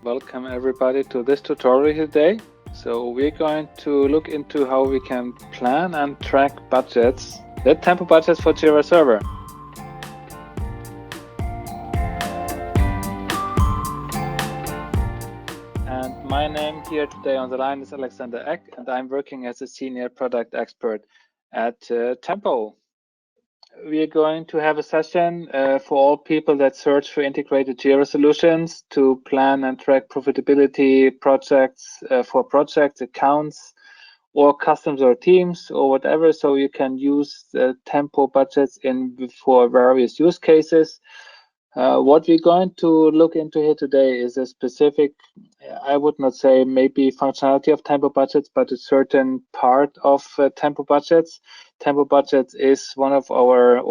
Welcome everybody to this tutorial today. So we're going to look into how we can plan and track budgets, the tempo budgets for Jira Server. And my name here today on the line is Alexander Eck, and I'm working as a senior product expert at Tempo. We are going to have a session for all people that search for integrated Jira solutions to plan and track profitability projects for projects, accounts, or customs or teams or whatever. So you can use the tempo budgets for various use cases. What we're going to look into here today is a specific, I would not say maybe functionality of tempo budgets, but a certain part of tempo budgets. Tempo budgets is one of our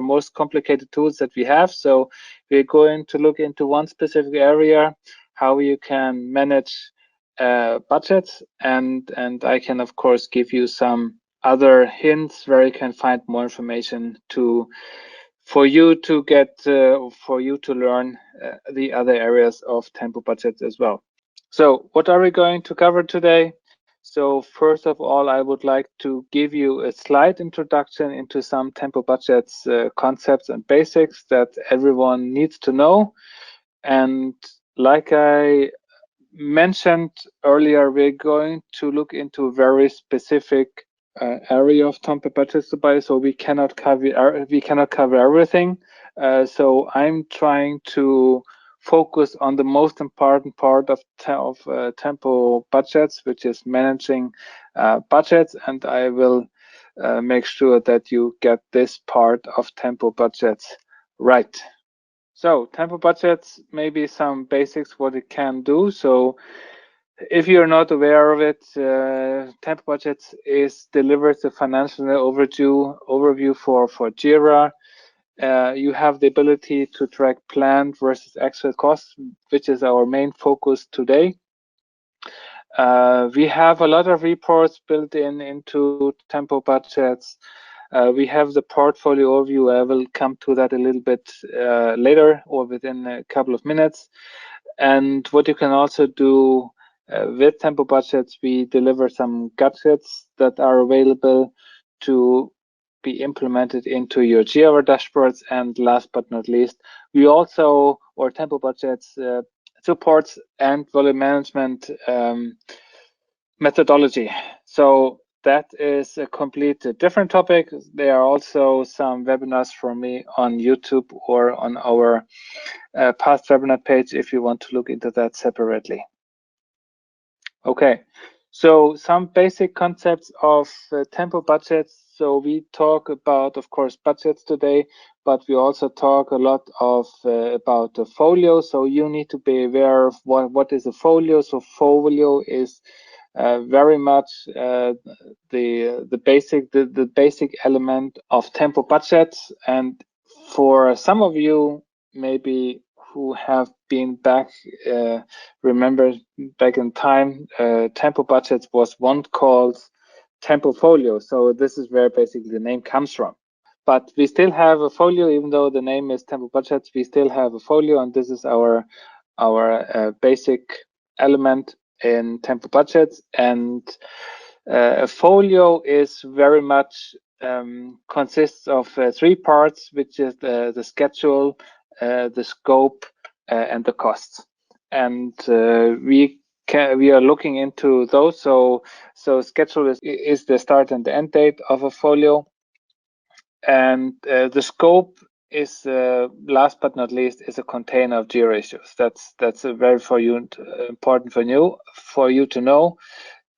most complicated tools that we have. So we're going to look into one specific area, how you can manage budgets, and I can of course give you some other hints where you can find more information for you to learn the other areas of tempo budgets as well. So what are we going to cover today? So first of all, I would like to give you a slight introduction into some tempo budgets concepts and basics that everyone needs to know. And like I mentioned earlier, we're going to look into a very specific area of tempo budgets, so we cannot cover everything. So I'm trying to focus on the most important part of tempo budgets, which is managing budgets, and I will make sure that you get this part of tempo budgets right. So tempo budgets, maybe some basics what it can do. So if you're not aware of it, tempo budgets delivers a financial overview for Jira. You have the ability to track planned versus actual costs, which is our main focus today. We have a lot of reports built into tempo budgets. We have the portfolio overview. I will come to that a little bit later or within a couple of minutes. And what you can also do with tempo budgets, we deliver some gadgets that are available to be implemented into your Jira dashboards. And last but not least, we also, or tempo budgets, supports and volume management methodology. So that is a complete different topic. There are also some webinars from me on YouTube or on our past webinar page if you want to look into that separately. Okay, so some basic concepts of tempo budgets. So we talk about, of course, budgets today, but we also talk a lot of about the folio. So you need to be aware of what is a folio. So folio is very much the basic element of tempo budgets. And for some of you, maybe who have been remember back in time, tempo budgets was one called tempo folio. So this is where basically the name comes from. But we still have a folio, even though the name is tempo budgets. We still have a folio, and this is our basic element in tempo budgets. And a folio is very much consists of three parts, which is the schedule, the scope, and the costs. And we are looking into those. So schedule is the start and the end date of a folio, and the scope is last but not least is a container of Jira issues. That's a very important for you to know.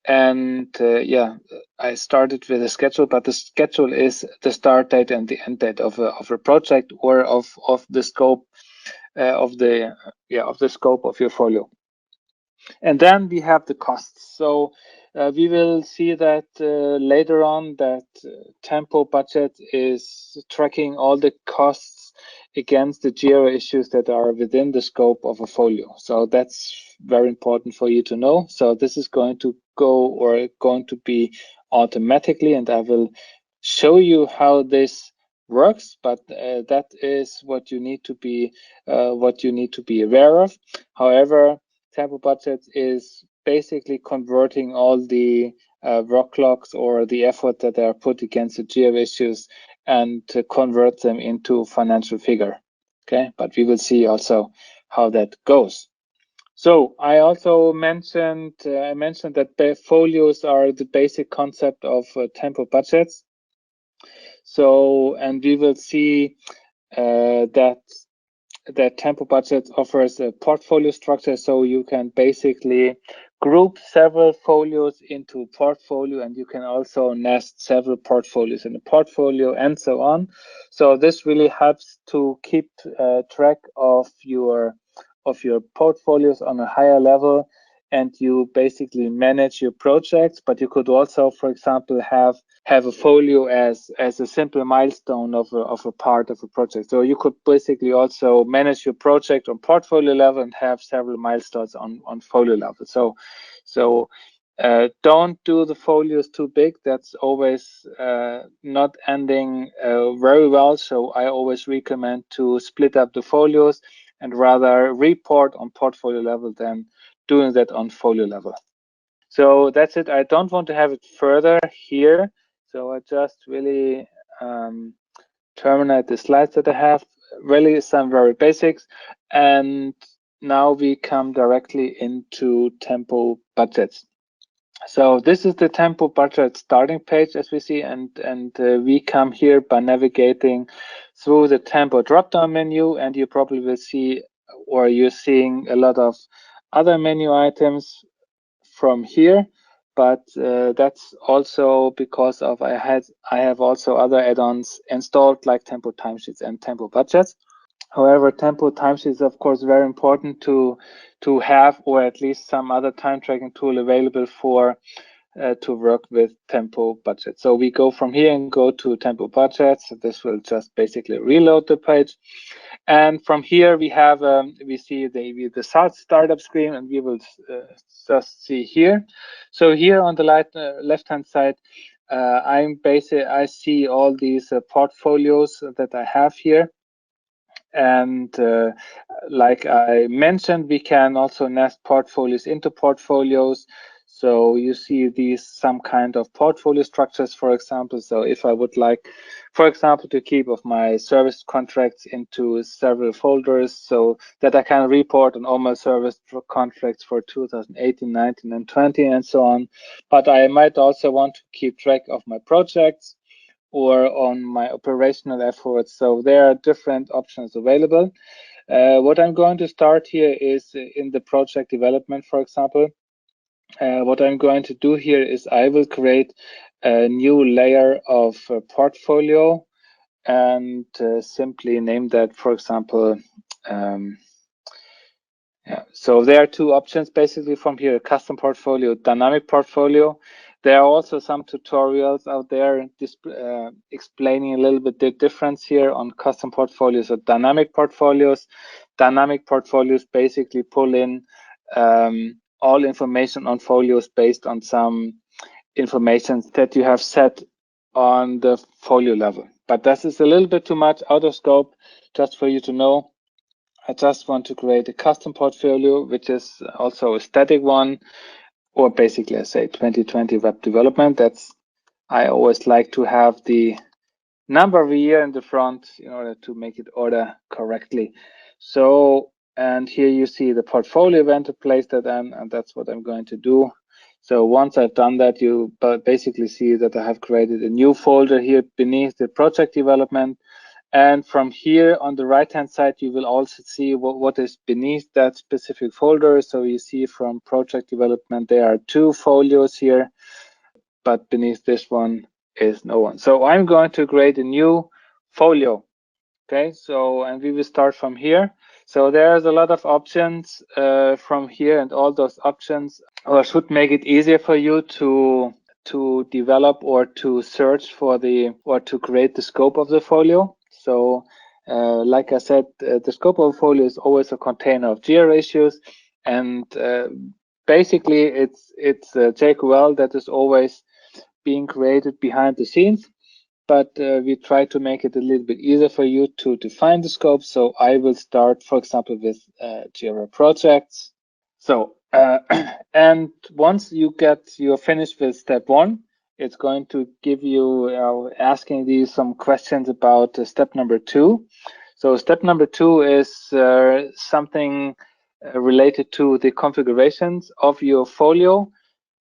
And yeah, I started with a schedule, but the schedule is the start date and the end date of a project or of the scope of the scope of your folio. And then we have the costs. So we will see that later on that tempo budget is tracking all the costs against the Jira issues that are within the scope of a folio. So that's very important for you to know. So this is going to be automatically, and I will show you how this works, but that is what you need to be aware of. However, tempo budgets is basically converting all the work logs or the effort that are put against the Jira issues and to convert them into financial figure. Okay, but we will see also how that goes. So I also mentioned that folios are the basic concept of tempo budgets. So, and we will see that Tempo Budget offers a portfolio structure, so you can basically group several folios into portfolio, and you can also nest several portfolios in a portfolio and so on. So this really helps to keep track of your portfolios on a higher level, and you basically manage your projects. But you could also, for example, have a folio as a simple milestone of a part of a project. So you could basically also manage your project on portfolio level and have several milestones on folio level. So don't do the folios too big. That's always not ending very well. So I always recommend to split up the folios and rather report on portfolio level than doing that on folio level. So that's it. I don't want to have it further here. So I just really terminate the slides that I have. Really some very basics. And now we come directly into tempo budgets. So this is the tempo budget starting page, as we see, and we come here by navigating through the tempo drop-down menu, and you probably will see, or you're seeing a lot of other menu items from here, but that's also because of I have also other add-ons installed like tempo timesheets and tempo budgets. However, tempo timesheets is of course very important to have, or at least some other time tracking tool available for to work with tempo budget. So we go from here and go to tempo budgets. So this will just basically reload the page. And from here we have we see the startup screen, and we will just see here. So here on the left hand side, I see all these portfolios that I have here. And like I mentioned, we can also nest portfolios into portfolios. So you see these some kind of portfolio structures, for example. So if I would like, for example, to keep of my service contracts into several folders so that I can report on all my service contracts for 2018, 19, and 20, and so on. But I might also want to keep track of my projects or on my operational efforts. So there are different options available. What I'm going to start here is in the project development, for example. What I'm going to do here is I will create a new layer of portfolio and simply name that, for example, yeah. So there are two options basically from here: custom portfolio, dynamic portfolio. There are also some tutorials out there explaining a little bit the difference here on custom portfolios or dynamic portfolios. Dynamic portfolios basically pull in all information on folios based on some information that you have set on the folio level. But this is a little bit too much out of scope, just for you to know. I just want to create a custom portfolio, which is also a static one, or basically I say 2020 web development. I always like to have the number of a year in the front in order to make it order correctly. So, and here you see the portfolio event to place that in, and that's what I'm going to do. So once I've done that, you basically see that I have created a new folder here beneath the project development. And from here on the right-hand side, you will also see what is beneath that specific folder. So you see from project development, there are two folios here, but beneath this one is no one. So I'm going to create a new folio. Okay, so, and we will start from here. So there's a lot of options from here, and all those options should make it easier for you to develop or to search for or to create the scope of the folio. So like I said, the scope of a folio is always a container of Jira issues, and basically it's JQL that is always being created behind the scenes, but we try to make it a little bit easier for you to define the scope. So I will start, for example, with Jira projects. So, and once you're finished with step one, it's going to give you asking you some questions about step number two. So step number two is something related to the configurations of your folio.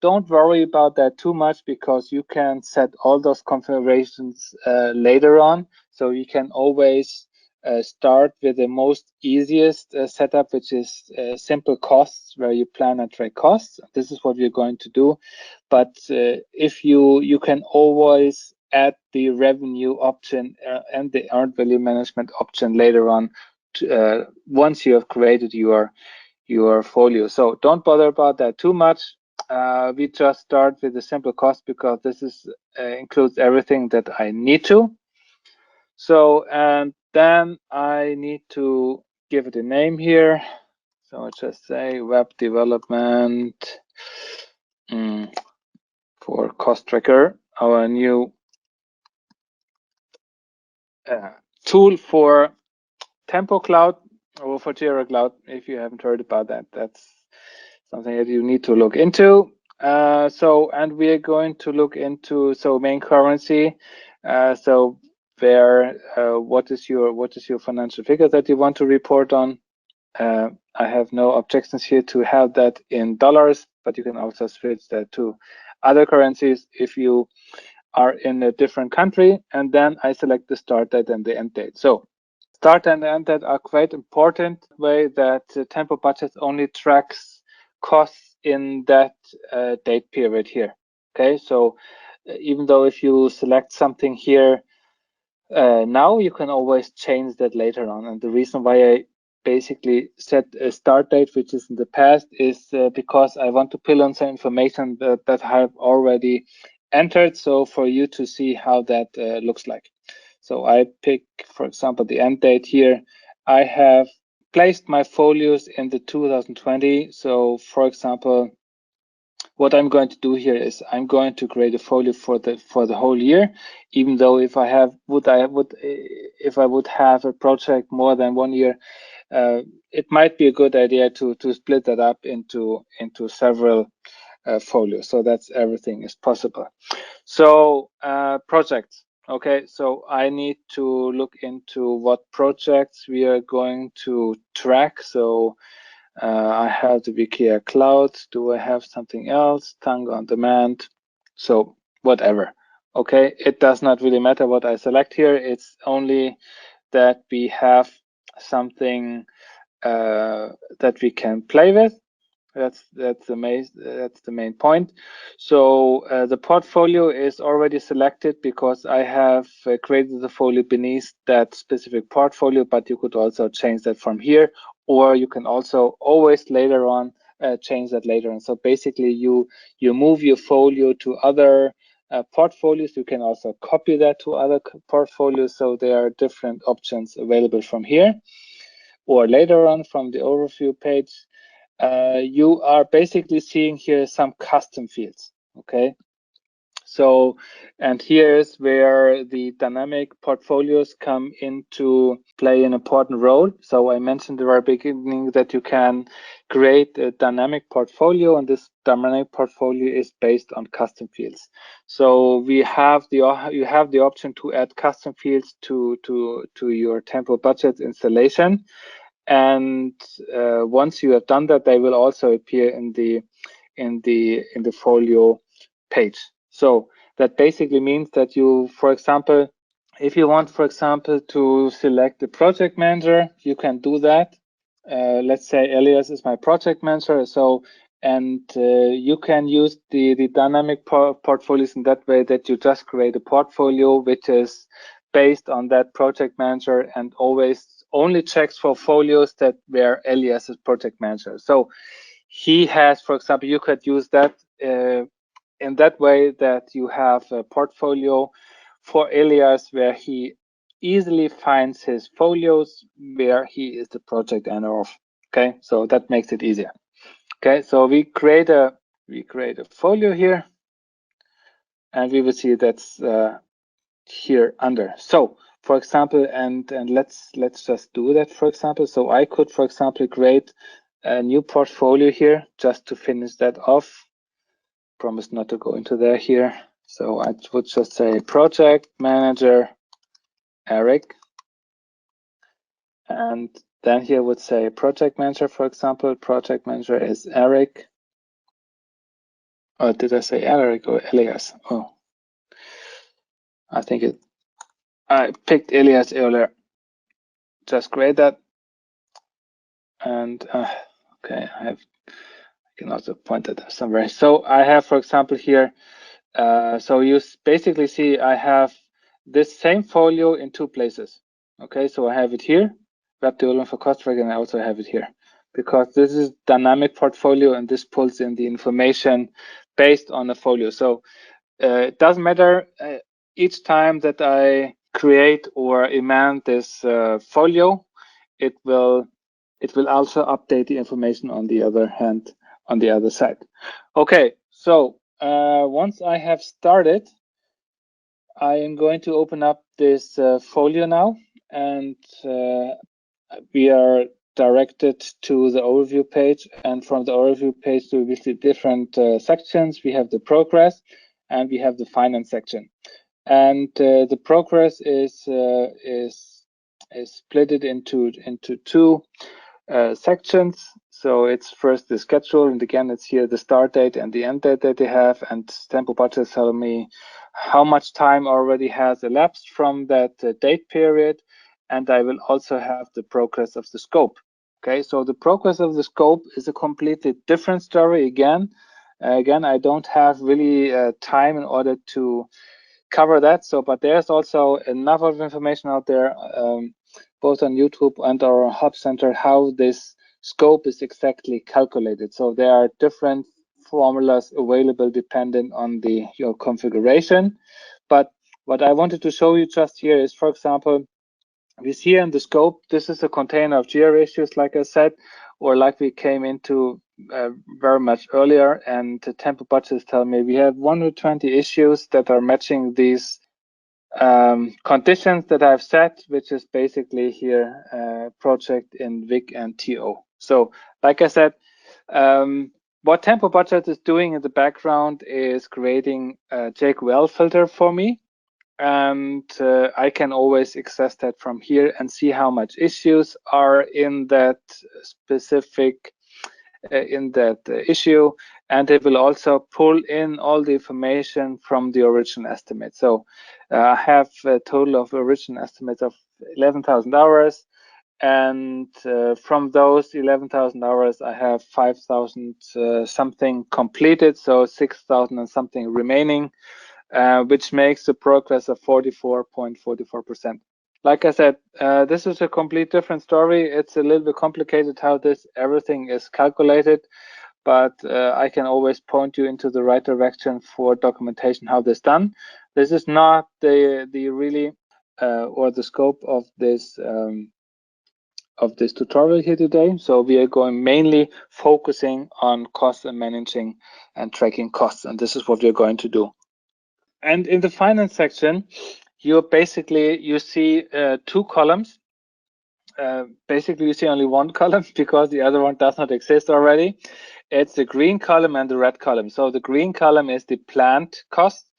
Don't worry about that too much because you can set all those configurations later on. So you can always start with the most easiest setup, which is simple costs, where you plan and track costs. This is what we're going to do. But if you can always add the revenue option and the earned value management option later on once you have created your folio. So don't bother about that too much. We just start with the simple cost because this is includes everything that I need to. So, and then I need to give it a name here. So I just say web development for cost tracker, our new tool for Tempo Cloud or for Jira Cloud. If you haven't heard about that, that's something that you need to look into. And we are going to look into main currency. What is your financial figure that you want to report on? I have no objections here to have that in dollars, but you can also switch that to other currencies if you are in a different country. And then I select the start date and the end date. So start and end date are quite important way that Tempo Budget only tracks costs in that date period here. Okay, so even though if you select something here now, you can always change that later on. And the reason why I basically set a start date, which is in the past, is because I want to pull on some information that I have already entered. So for you to see how that looks like. So I pick, for example, the end date here. I have placed my folios in the 2020. So for example, what I'm going to do here is I'm going to create a folio for the whole year, even though if I would have a project more than 1 year, it might be a good idea to split that up into several folios. So that's everything is possible. So projects. Okay, so I need to look into what projects we are going to track. So I have the Wikia Cloud. Do I have something else? Tango on demand. So whatever. Okay, it does not really matter what I select here. It's only that we have something that we can play with. That's the main point. So the portfolio is already selected because I have created the folio beneath that specific portfolio, but you could also change that from here, or you can also always later on change that later on. So basically you move your folio to other portfolios. You can also copy that to other portfolios. So there are different options available from here or later on from the overview page. You are basically seeing here some custom fields. Okay, so and here is where the dynamic portfolios come into play an important role. So I mentioned at the very beginning that you can create a dynamic portfolio, and this dynamic portfolio is based on custom fields. So you have the option to add custom fields to your Tempo Budget installation. And once you have done that, they will also appear in the folio page. So that basically means that you, for example, if you want, for example, to select the project manager, you can do that. Let's say Elias is my project manager. So and you can use the dynamic portfolios in that way that you just create a portfolio which is based on that project manager and always only checks for folios that where Elias is project manager. So he has, for example, you could use that in that way that you have a portfolio for Elias where he easily finds his folios where he is the project owner of. Okay, so that makes it easier. Okay, so we create a folio here, and we will see that's here under. So for example, and let's just do that, for example. So I could, for example, create a new portfolio here just to finish that off. Promise not to go into there here. So I would just say project manager Eric. And then here would say project manager, for example. Project manager is Eric. Or did I say Eric or Elias? Oh, I think I picked Elias earlier. Just create that. And okay, I can also point that somewhere. So I have, for example, here. So you basically see I have this same folio in two places. Okay, so I have it here, web development for cost track, and I also have it here because this is dynamic portfolio and this pulls in the information based on the folio. So it doesn't matter each time that I create or amend this folio, it will also update the information on the other hand on the other side. Okay, so once I have started, I am going to open up this folio now, and we are directed to the overview page. And from the overview page, we will see different sections. We have the progress, and we have the finance section. And the progress is split it into two sections. So it's first the schedule, and again, it's here the start date and the end date that they have. And Tempo Budget tell me how much time already has elapsed from that date period. And I will also have the progress of the scope. Okay, so the progress of the scope is a completely different story again. Again, I don't have really time in order to cover that. So, but there's also enough of information out there, both on YouTube and our Hub Center, how this scope is exactly calculated. So there are different formulas available depending on your configuration. But what I wanted to show you just here is, for example, we see in the scope, this is a container of Jira issues, like I said, or like we came into very much earlier, and the Tempo budgets tell me we have 120 issues that are matching these conditions that I've set, which is basically here project in VIC and TO. So like I said, what Tempo Budget is doing in the background is creating a JQL filter for me. And I can always access that from here and see how much issues are in that specific issue, and it will also pull in all the information from the original estimate. So I have a total of original estimates of 11,000 hours, and from those 11,000 hours, I have 5,000 something completed, so 6,000 and something remaining. Which makes the progress of 44.44%. Like I said, this is a complete different story. It's a little bit complicated how everything is calculated, but I can always point you into the right direction for documentation how this is done. This is not the really or the scope of this tutorial here today. So we are going mainly focusing on cost and managing and tracking costs, and this is what we're going to do. And in the finance section, you see two columns. Basically, you see only one column because the other one does not exist already. It's the green column and the red column. So the green column is the planned cost,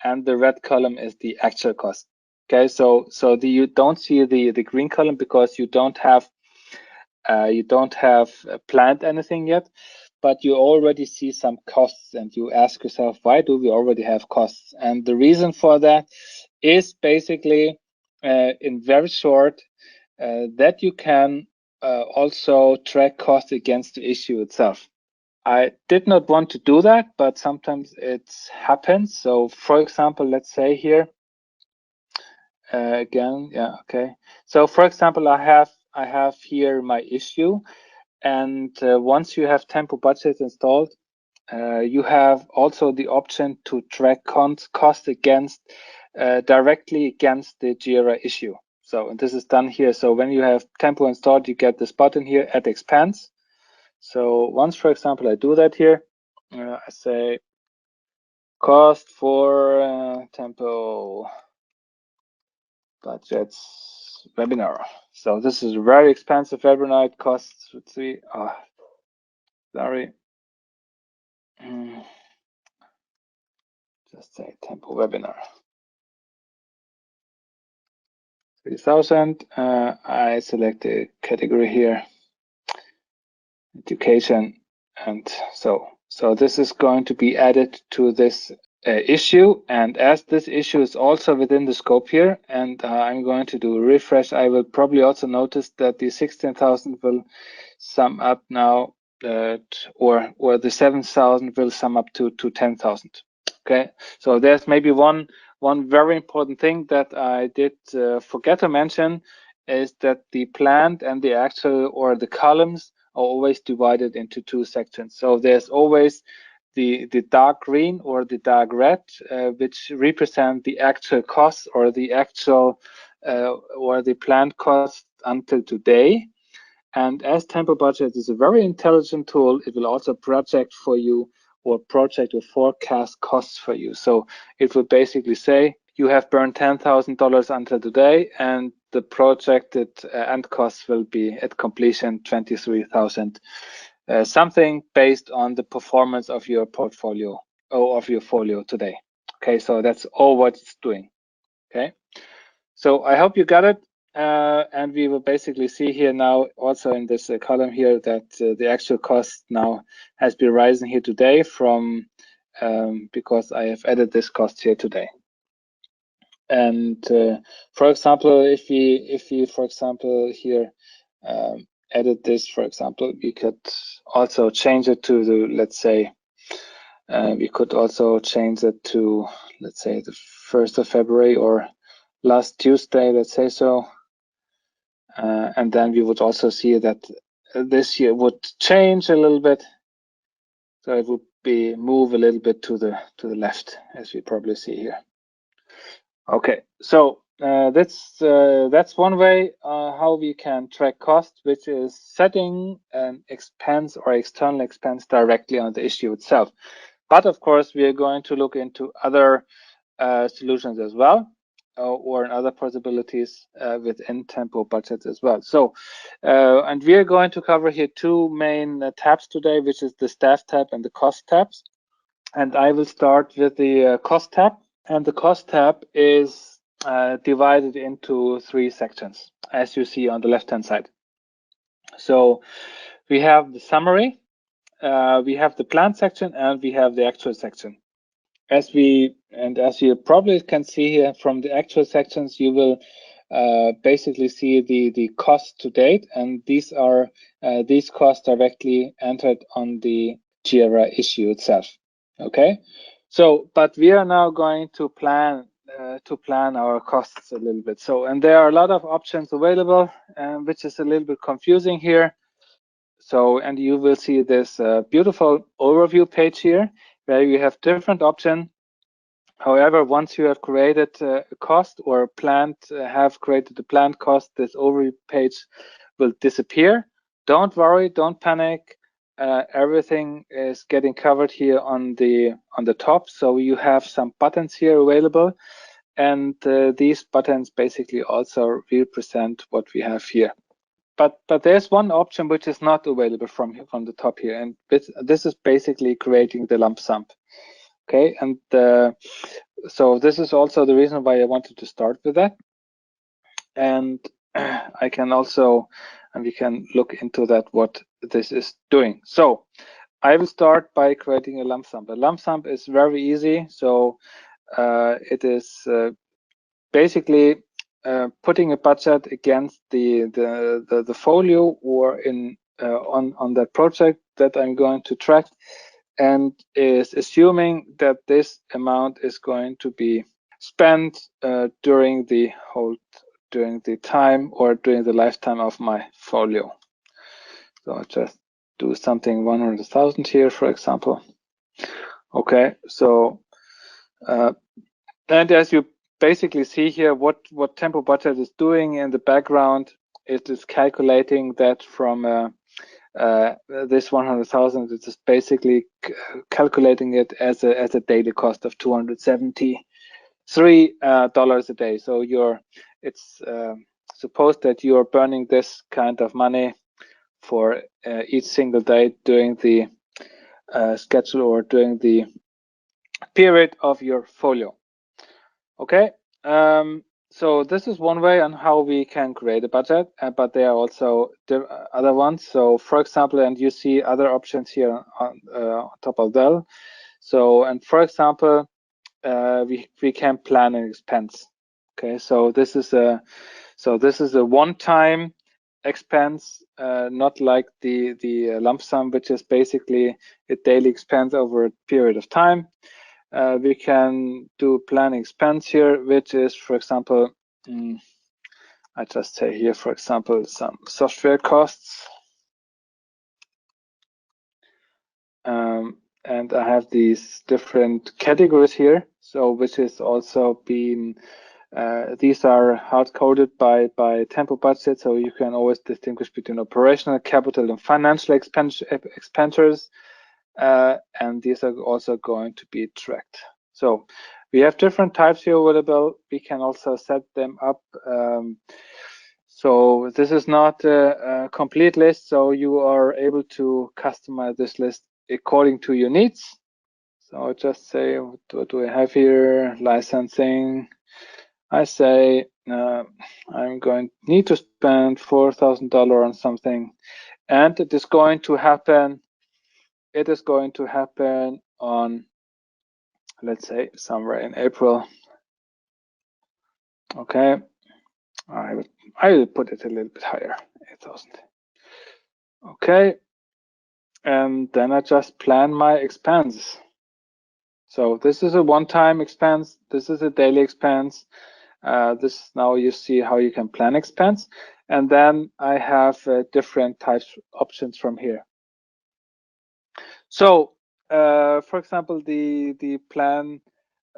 and the red column is the actual cost. Okay, so you don't see the green column because you don't have planned anything yet, but you already see some costs, and you ask yourself, why do we already have costs? And the reason for that is basically, in very short, that you can also track costs against the issue itself. I did not want to do that, but sometimes it happens. So for example, let's say here, again, yeah, okay. So for example, I have here my issue, and once you have Tempo Budget installed, you have also the option to track cost against directly against the Jira issue. So, and this is done here. So when you have Tempo installed, you get this button here, Add Expense. So once, for example, I do that here, I say cost for Tempo Budgets webinar. So this is a very expensive webinar. It costs, let's see, Sorry. Just say tempo webinar. 3000. I select the category here, education, and so this is going to be added to this issue. And as this issue is also within the scope here, and I'm going to do a refresh, I will probably also notice that the 16,000 will sum up now, or the 7,000 will sum up to 10,000. Okay, so there's maybe one very important thing that I did forget to mention, is that the planned and the actual, or the columns, are always divided into two sections. So there's always the dark green or the dark red, which represent the actual costs, or the actual or the planned costs until today. And as Tempo Budget is a very intelligent tool, it will also project for you, or project or forecast costs for you. So it will basically say you have burned $10,000 until today, and the projected end costs will be at completion 23,000 something, based on the performance of your portfolio, or of your folio today. Okay, so that's all what it's doing. Okay, so I hope you got it. And we will basically see here now, also in this column here, that the actual cost now has been rising here today from, because I have added this cost here today. And for example, if we for example here edit this, for example, we could also change it to the, let's say, we could also change it to, let's say, the 1st of February or last Tuesday, let's say so. And then we would also see that this year would change a little bit. So it would be move a little bit to the left, as we probably see here. Okay, so that's one way how we can track cost, which is setting an expense or external expense directly on the issue itself. But of course, we are going to look into other solutions as well, or in other possibilities within Tempo Budget as well. So, and we are going to cover here two main tabs today, which is the staff tab and the cost tabs. And I will start with the cost tab. And the cost tab is divided into three sections, as you see on the left-hand side. So we have the summary, we have the plan section, and we have the actual section. As you probably can see here from the actual sections, you will basically see the cost to date, and these are these costs directly entered on the Jira issue itself. Okay, so but we are now going to plan our costs a little bit. So, and there are a lot of options available, which is a little bit confusing here. So, and you will see this beautiful overview page here, where you have different options. However, once you have created a cost, or have created a planned cost, this overview page will disappear. Don't worry, don't panic. Everything is getting covered here on the top. So you have some buttons here available, and these buttons basically also represent what we have here. But there's one option which is not available from the top here, and this is basically creating the lump sum. Okay, and so this is also the reason why I wanted to start with that. And I can also, and we can look into that, what this is doing. So I will start by creating a lump sum. The lump sum is very easy. So it is basically putting a budget against the folio, or in on that project that I'm going to track, and is assuming that this amount is going to be spent during the time, or during the lifetime of my folio. So I'll just do something 100,000 here, for example. Okay, so and as you basically see here, what Tempo Budget is doing in the background, it is calculating that from this 100,000, it is basically calculating it as a daily cost of $273 a day. So it's supposed that you are burning this kind of money for each single day during the schedule or during the period of your folio. Okay, so this is one way on how we can create a budget, but there are also other ones. So for example, and you see other options here on top of that. So, and for example, we can plan an expense. Okay, so this is a one-time expense, not like the lump sum, which is basically a daily expense over a period of time. We can do plan expense here, which is, for example, I just say here, for example, some software costs. And I have these different categories here, so which is also being these are hard coded by Tempo Budget, so you can always distinguish between operational, capital, and financial expenditures, and these are also going to be tracked. So we have different types here available. We can also set them up. So this is not a complete list, so you are able to customize this list according to your needs. So I just say, what do I have here? Licensing. I say I'm going to need to spend $4,000 on something, and it is going to happen. It is going to happen on, let's say, somewhere in April. Okay, I will put it a little bit higher, 8,000. Okay, and then I just plan my expenses. So this is a one-time expense. This is a daily expense. This now you see how you can plan expense, and then I have different types options from here. So, for example, the plan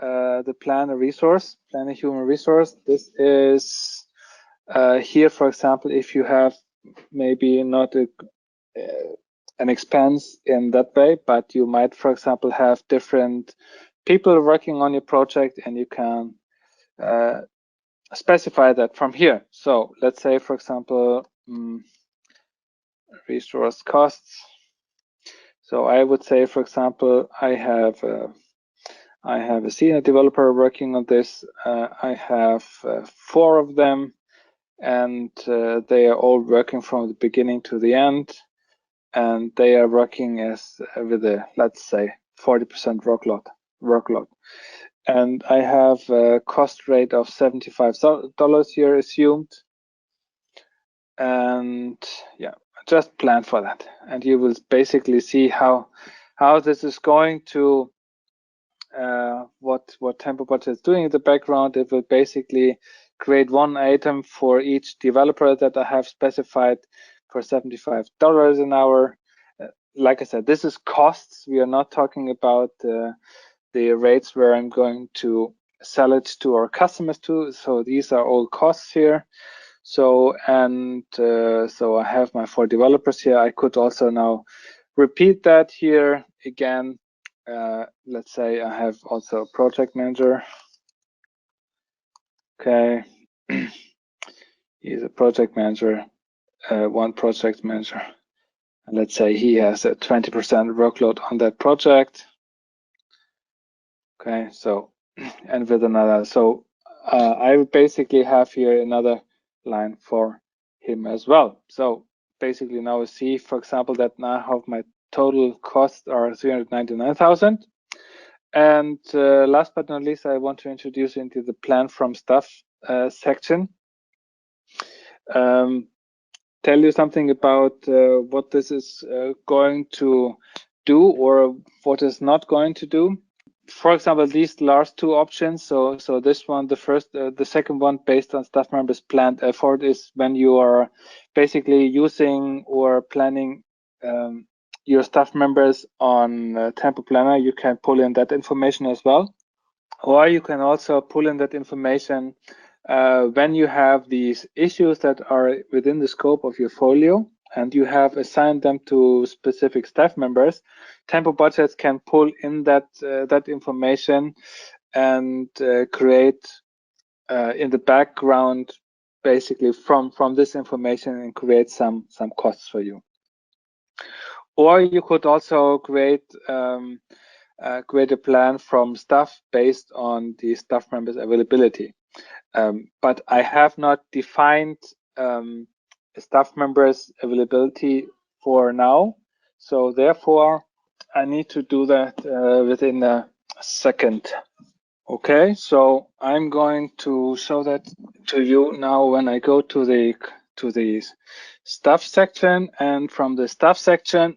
a resource, plan a human resource. This is here, for example, if you have maybe not an expense in that way, but you might, for example, have different people working on your project, and you can specify that from here. So let's say, for example, resource costs. So I would say, for example, I have a senior developer working on this. I have 4 of them, and they are all working from the beginning to the end, and they are working as with a, let's say, 40% workload. And I have a cost rate of $75 here assumed. And yeah, just plan for that, and you will basically see how this is going to what Tempo Budget is doing in the background. It will basically create one item for each developer that I have specified for $75 an hour. Like I said, this is costs. We are not talking about the rates where I'm going to sell it to our customers too. So these are all costs here. So, and so I have my 4 developers here. I could also now repeat that here again. Let's say I have also a project manager. Okay, he's a project manager, one project manager. And let's say he has a 20% workload on that project. Okay, so, and with another, so I basically have here another line for him as well. So basically now we see, for example, that now have my total costs are 399,000. And last but not least, I want to introduce you into the plan from stuff section. Tell you something about what this is going to do or what is not going to do. For example, these last 2 options. So this one, the second one, based on staff members' planned effort, is when you are basically using or planning your staff members on Tempo Planner. You can pull in that information as well, or you can also pull in that information when you have these issues that are within the scope of your folio, and you have assigned them to specific staff members. Tempo Budgets can pull in that information and create in the background, basically from this information, and create some costs for you. Or you could also create a plan from staff based on the staff members availability. But I have not defined staff members availability for now. So therefore, I need to do that within a second. Okay, so I'm going to show that to you now when I go to the staff section, and from the staff section,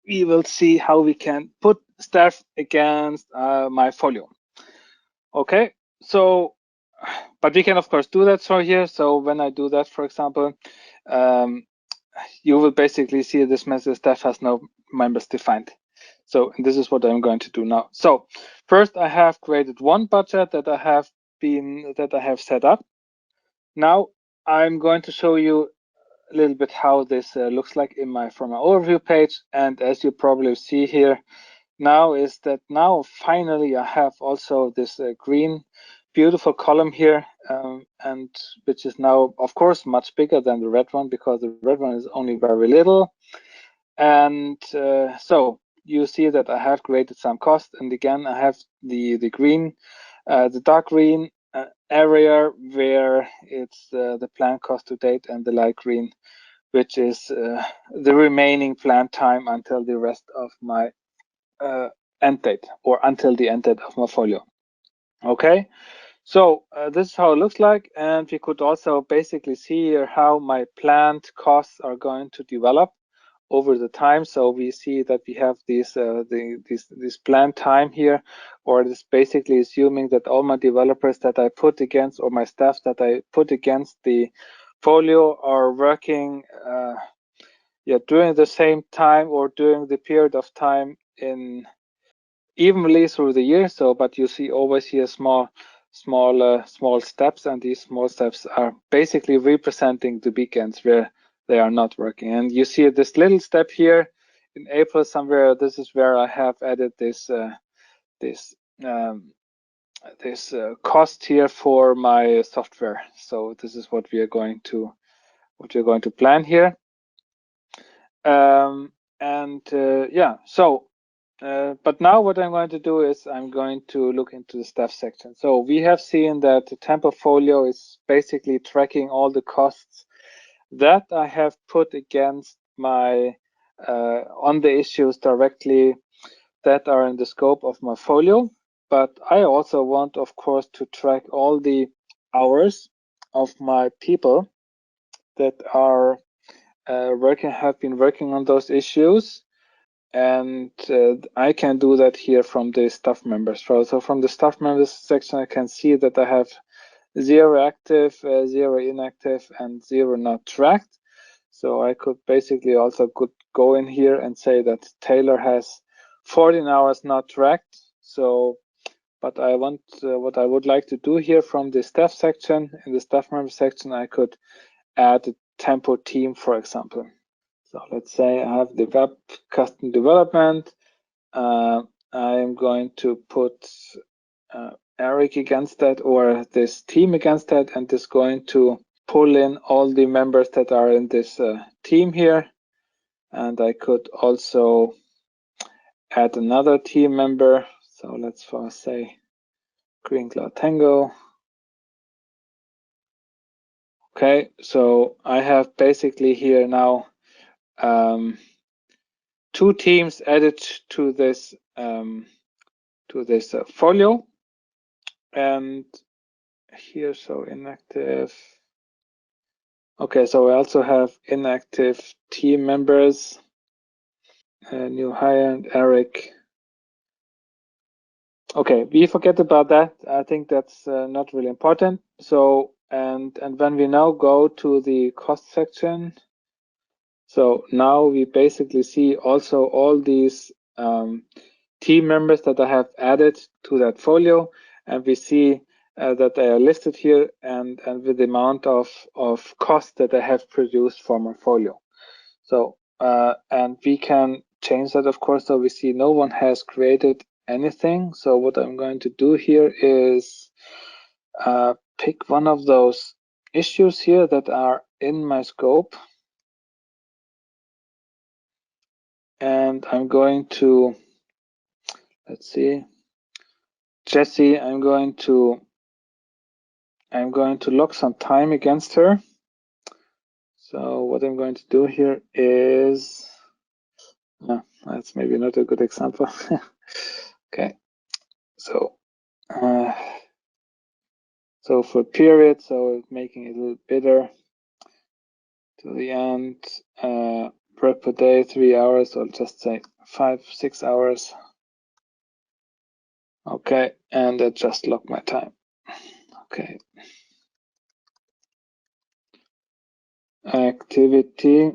we will see how we can put staff against my folio. Okay, so but we can of course do that so here. So when I do that, for example, you will basically see this message staff has no members defined. So this is what I'm going to do now. So first I have created one budget that I have set up. Now I'm going to show you a little bit how this looks like from my overview page. And as you probably see here now is that now finally I have also this green beautiful column here, and which is now of course much bigger than the red one, because the red one is only very little. And so you see that I have created some cost, and again I have the green, the dark green area where it's the planned cost to date, and the light green, which is the remaining planned time until the rest of my end date, or until the end date of my folio. Okay, so this is how it looks like, and we could also basically see here how my planned costs are going to develop over the time. So we see that we have this planned time here, or this basically assuming that all my developers that I put against, or my staff that I put against the folio, are working during the same time, or during the period of time in evenly through the year. So, but you see always here small steps, and these small steps are basically representing the weekends where they are not working. And you see this little step here in April somewhere. This is where I have added this cost here for my software. So this is what we are going to plan here. But now what I'm going to do is I'm going to look into the staff section. So we have seen that the tempo folio is basically tracking all the costs that I have put against my on the issues directly that are in the scope of my folio. But I also want, of course, to track all the hours of my people that are have been working on those issues. And I can do that here from the staff members. So from the staff members section, I can see that I have 0 active, 0 inactive, and 0 not tracked. So I could basically also go in here and say that Taylor has 14 hours not tracked. So, but I want what I would like to do here from the staff section, in the staff member section, I could add a tempo team, for example. So let's say I have the web custom development. I'm going to put Eric against that, or this team against that, and is going to pull in all the members that are in this team here. And I could also add another team member. So let's first say Green Cloud Tango. Okay, so I have basically here now 2 teams added to this folio, and here, so inactive. Okay, so I also have inactive team members, new hire, and Eric. Okay, we forget about that. I think that's not really important. So, and when we now go to the cost section, so now we basically see also all these team members that I have added to that folio, and we see that they are listed here, and with the amount of cost that I have produced for my folio. So and we can change that, of course. So we see no one has created anything. So what I'm going to do here is pick one of those issues here that are in my scope. and I'm going to, let's see, Jessie, I'm going to log some time against her. So what I'm going to do here is, that's maybe not a good example. Okay, so for period, so making it a little bitter to the end, work per day 3 hours, I'll just say 5-6 hours. Okay, and I just log my time. Okay, activity,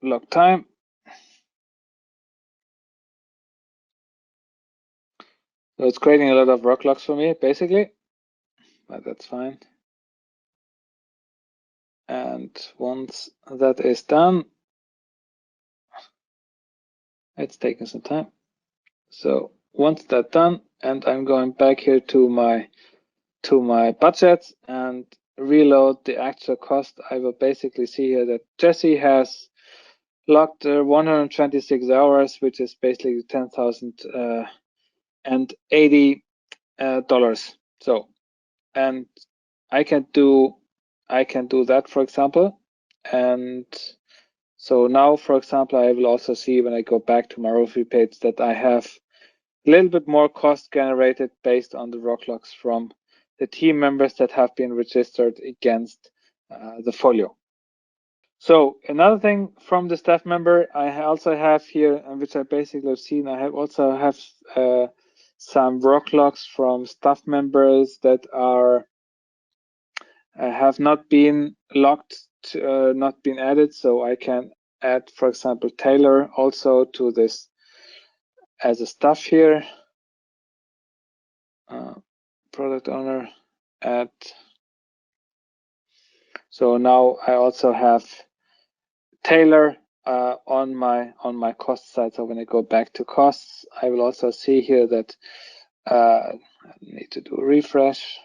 log time. So it's creating a lot of work logs for me, basically, but that's fine. And once that is done, it's taking some time. So once that's done, and I'm going back here to my budget and reload the actual cost, I will basically see here that Jessie has logged 126 hours, which is basically $10,080. So, and I can do that, for example. And so now, for example, I will also see when I go back to my review page that I have a little bit more cost generated based on the work logs from the team members that have been registered against the folio. So another thing from the staff member I also have here, and which I basically have seen, I also have some work logs from staff members that are have not been logged, not been added. So I can add, for example, Taylor also to this as a staff here. Product owner, add. So now I also have Taylor on my cost side. So when I go back to costs, I will also see here that I need to do a refresh.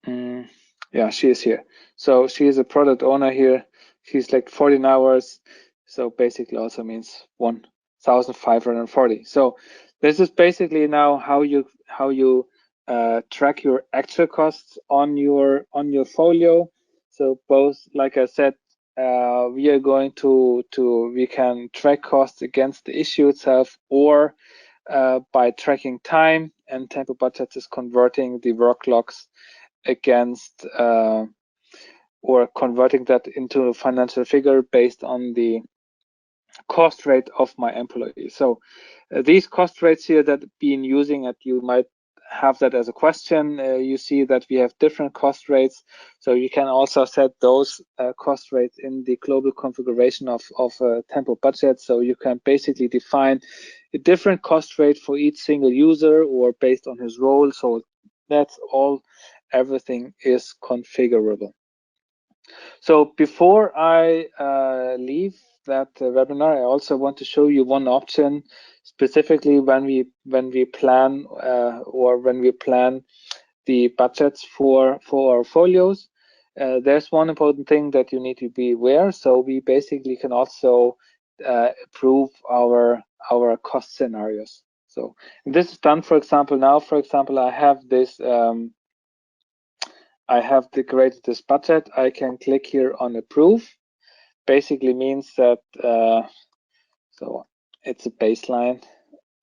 Yeah, she is here. So she is a product owner here. She's like 14 hours. So basically also means 1,540. So this is basically now how you track your actual costs on your folio. So both, like I said, we are going we can track costs against the issue itself, or by tracking time, and Tempo Budgets is converting the work logs against or converting that into a financial figure based on the cost rate of my employees. So these cost rates here that been using, and you might have that as a question, you see that we have different cost rates. So you can also set those cost rates in the global configuration of Tempo Budget. So you can basically define a different cost rate for each single user or based on his role. So that's all, everything is configurable. So before I leave that webinar, I also want to show you one option specifically when we plan or when we plan the budgets for our folios. There's one important thing that you need to be aware. So we basically can also approve our cost scenarios. So this is done, for example, now, for example, I have this created this budget. I can click here on approve. Basically means that so it's a baseline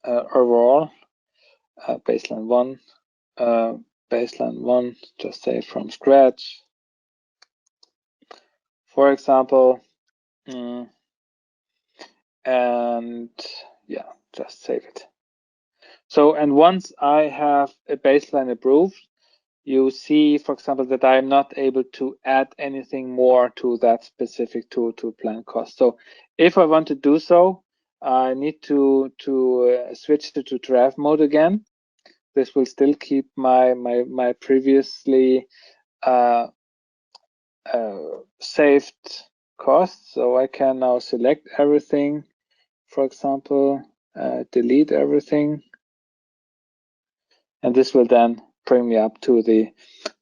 overall, baseline one, just say from scratch, for example, and yeah, just save it. So, and once I have a baseline approved, you see, for example, that I'm not able to add anything more to that specific tool to plan cost. So if I want to do so, I need to switch to draft mode again. This will still keep my previously saved costs. So I can now select everything, for example, delete everything. And this will then bring me up to the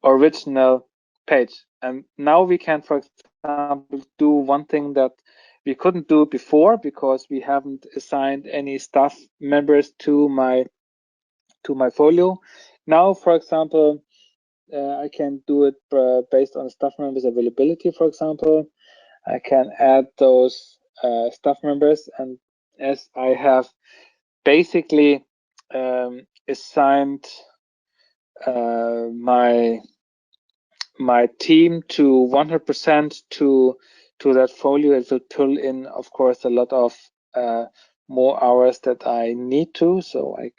original page. And now we can, for example, do one thing that we couldn't do before because we haven't assigned any staff members to my folio. Now, for example, I can do it based on staff members availability, for example. I can add those staff members, and as I have basically assigned my team to 100% to that folio, it will pull in, of course, a lot of more hours that I need to. So what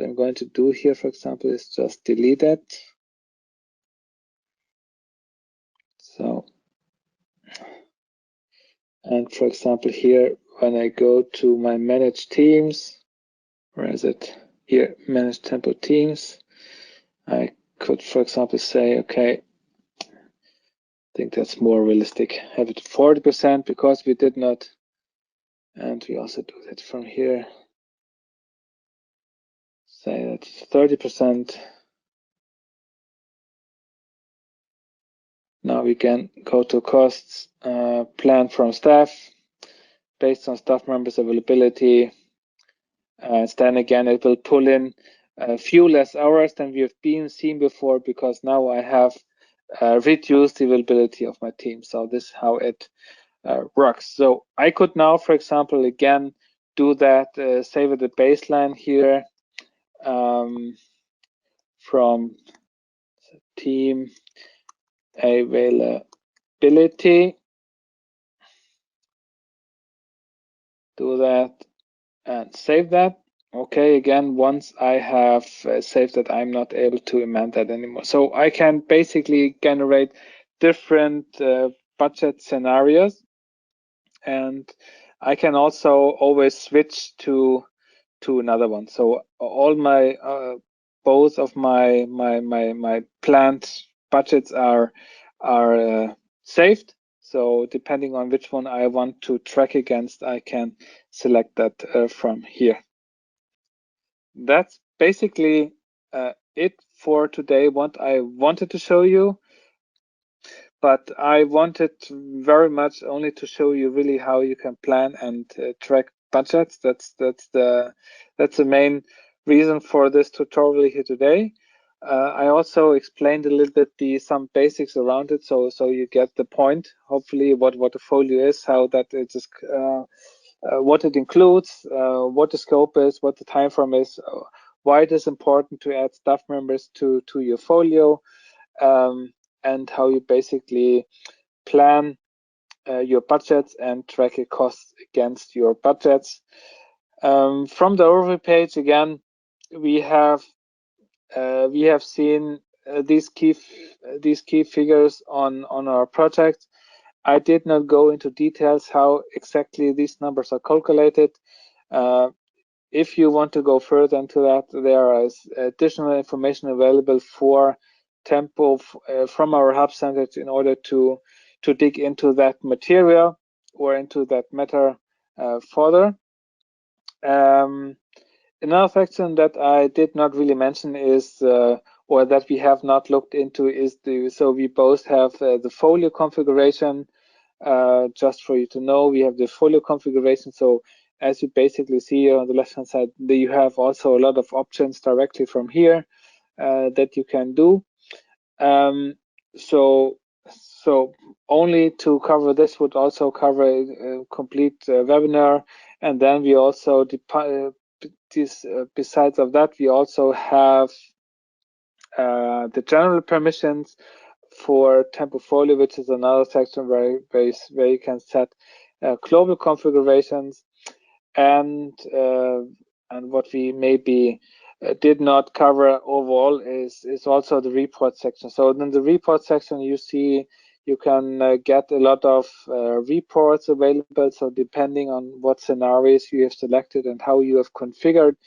I'm going to do here, for example, is just delete it. So, and for example, here, when I go to my manage teams, where is it? Here, manage tempo teams. I could, for example, say, okay, I think that's more realistic. Have it 40% because we did not, and we also do that from here. Say that's 30%. Now we can go to costs, plan from staff, based on staff members availability. Then again, it will pull in a few less hours than we have seen before, because now I have reduced the availability of my team. So this is how it works. So I could now, for example, again, do that, save at the baseline here from team availability. Do that and save that. Okay, again, once I have saved that, I'm not able to amend that anymore. So I can basically generate different budget scenarios, and I can also always switch to another one. So all my both of my planned budgets are saved. So depending on which one I want to track against, I can select that from here. That's basically it for today, what I wanted to show you. But I wanted very much only to show you really how you can plan and track budgets. That's the main reason for this tutorial here today. I also explained a little bit some basics around it, so you get the point. Hopefully, what a folio is, how that it is, what it includes, what the scope is, what the time frame is, why it is important to add staff members to your folio. And how you basically plan your budgets and track your costs against your budgets. From the overview page, again, we have seen these key figures on our project. I did not go into details how exactly these numbers are calculated. If you want to go further into that, there is additional information available for Tempo from our Hub Center in order to dig into that material or into that matter further. Another section that I did not really mention is, or that we have not looked into, is so we both have the folio configuration. Just for you to know, we have the folio configuration. So as you basically see here on the left hand side, you have also a lot of options directly from here that you can do. So only to cover this would also cover a complete webinar. And then we also, besides of that, we also have the general permissions for Tempofolio, which is another section where you can set global configurations, and what we maybe did not cover overall is also the report section. So in the report section, you see you can get a lot of reports available. So depending on what scenarios you have selected and how you have configured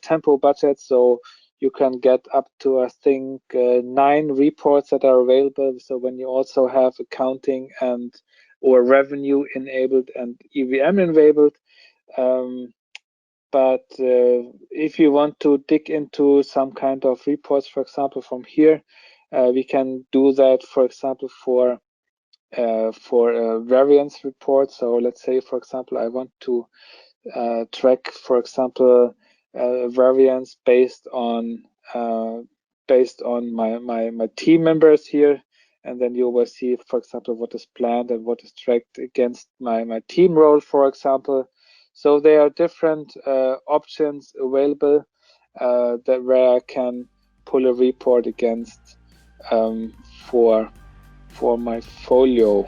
Tempo budgets, so you can get up to, I think, 9 reports that are available. So when you also have accounting and or revenue enabled and EVM enabled. But if you want to dig into some kind of reports, for example, from here, we can do that, for example, for for a variance report. So let's say, for example, I want to track, for example, variance based on my team members here, and then you will see, for example, what is planned and what is tracked against my team role, for example. So there are different options available that where I can pull a report against for my folio.